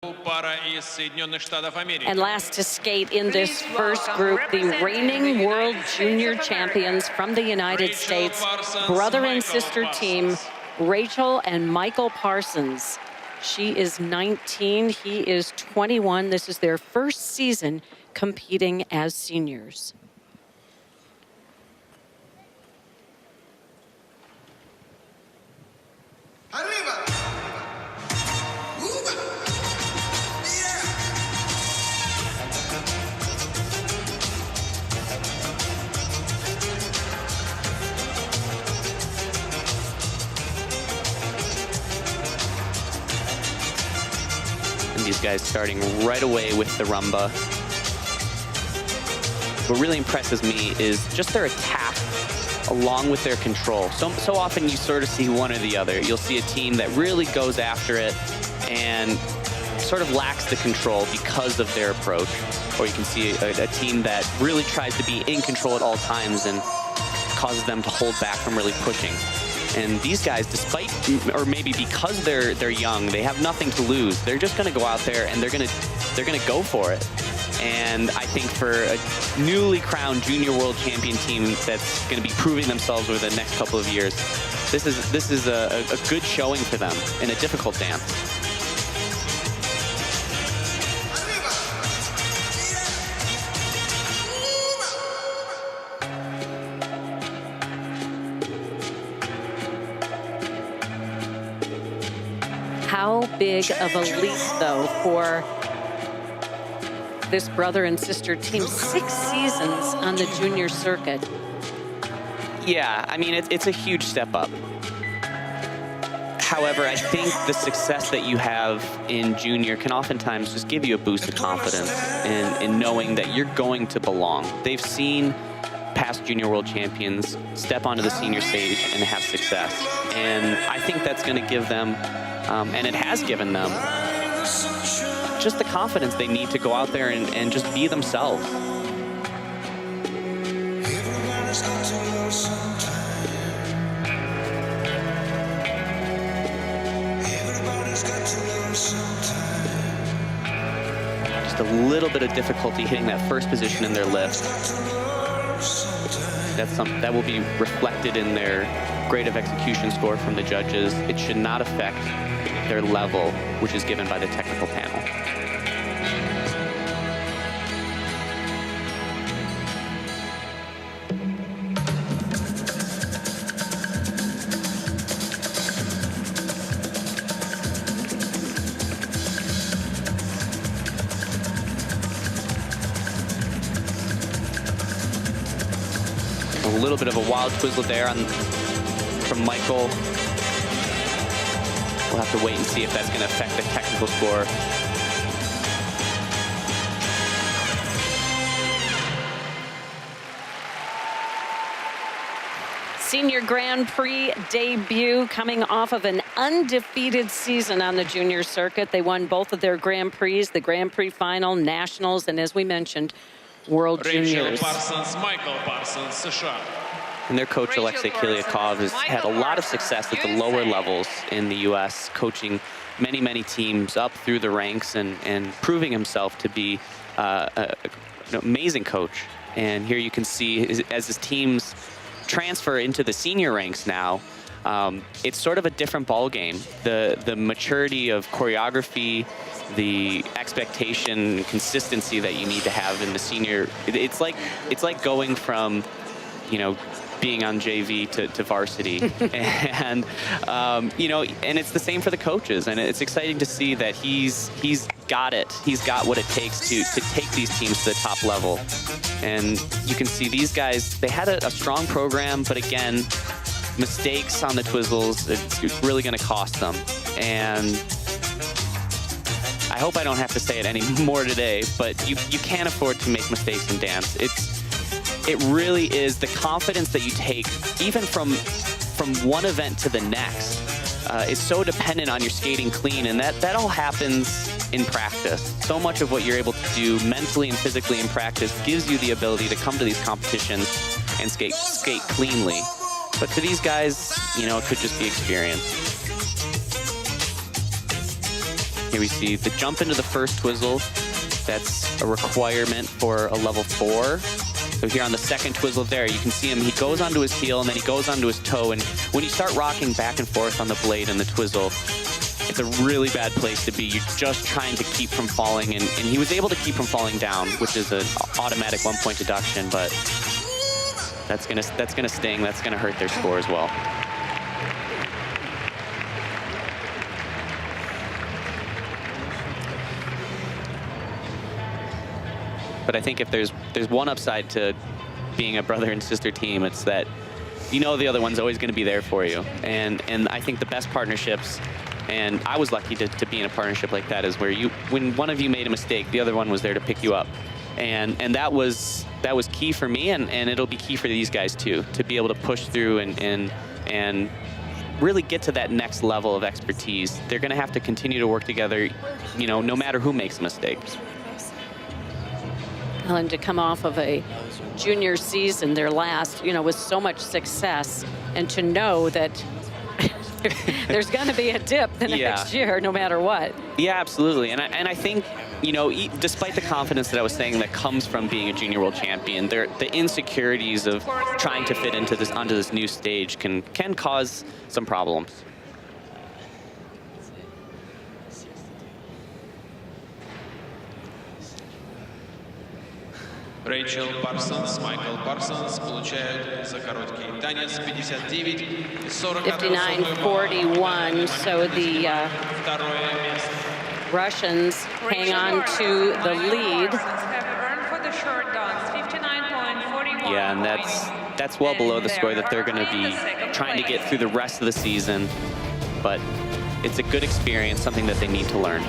And last to skate in this first group, the reigning world junior champions from the United States, brother and sister team, Rachel and Michael Parsons. She is 19, he is 21. This is their first season competing as seniors. These guys starting right away with the rumba. What really impresses me is just their attack along with their control. So often you sort of see one or the other. You'll see a team that really goes after it and sort of lacks the control because of their approach. Or you can see a team that really tries to be in control at all times and causes them to hold back from really pushing. And these guys, despite, or maybe because they're young, they have nothing to lose. They're just going to go out there and they're going to go for it. And I think for a newly crowned junior world champion team that's going to be proving themselves over the next couple of years, this is a good showing for them in a difficult dance. How big of a leap, though, for this brother and sister team? 6 seasons on the junior circuit. Yeah, I mean, it's a huge step up. However, I think the success that you have in junior can oftentimes just give you a boost of confidence in knowing that you're going to belong. They've seen past junior world champions step onto the senior stage and have success. And I think that's going to give them, and it has given them, just the confidence they need to go out there and just be themselves. Just a little bit of difficulty hitting that first position in their lift. That will be reflected in their grade of execution score from the judges. It should not affect their level, which is given by the technical panel. A little bit of a wild twizzle there from Michael. We'll have to wait and see if that's going to affect the technical score. Senior Grand Prix debut coming off of an undefeated season on the junior circuit. They won both of their Grand Prix, the Grand Prix final, nationals, and as we mentioned, World Juniors. PARSONS, Michael Parsons, США. And their coach, Alexei Kilyakov, has had a lot of success at the lower levels in the U.S., coaching many, many teams up through the ranks and proving himself to be an amazing coach. And here you can see, as his teams transfer into the senior ranks now, it's sort of a different ball game. The maturity of choreography, the expectation and consistency that you need to have in the senior, it's like going from, you know, being on JV to varsity. And you know, and it's the same for the coaches, and it's exciting to see that he's got it. He's got what it takes to take these teams to the top level. And you can see these guys, they had a strong program, but again, mistakes on the twizzles, it's really going to cost them. And I hope I don't have to say it anymore today, but you can't afford to make mistakes in dance. It really is the confidence that you take, even from one event to the next, is so dependent on your skating clean, and that all happens in practice. So much of what you're able to do mentally and physically in practice gives you the ability to come to these competitions and skate cleanly. But for these guys, you know, it could just be experience. Here we see the jump into the first twizzle. That's a requirement for a level 4. So here on the second twizzle there, you can see him, he goes onto his heel and then he goes onto his toe. And when you start rocking back and forth on the blade and the twizzle, it's a really bad place to be. You're just trying to keep from falling. And he was able to keep from falling down, which is an automatic 1-point deduction, but that's gonna sting. That's gonna hurt their score as well. But I think if there's one upside to being a brother and sister team, it's that you know the other one's always going to be there for you. And I think the best partnerships, and I was lucky to be in a partnership like that, is where when one of you made a mistake, the other one was there to pick you up. And that was key for me, and it'll be key for these guys too, to be able to push through and really get to that next level of expertise. They're going to have to continue to work together, you know, no matter who makes a mistake. And to come off of a junior season, their last, you know, with so much success, and to know that there's going to be a dip the next year, no matter what. Yeah, absolutely. And I think, you know, despite the confidence that I was saying that comes from being a junior world champion, the insecurities of trying to fit onto this new stage can cause some problems. Рэйчел Парсонс, Майкл Парсонс получают за короткий танец 59-41. So the Russians hang on to the lead. Yeah, and that's well below the score that they're going to be trying to get through the rest of the season. But it's a good experience, something that they need to learn.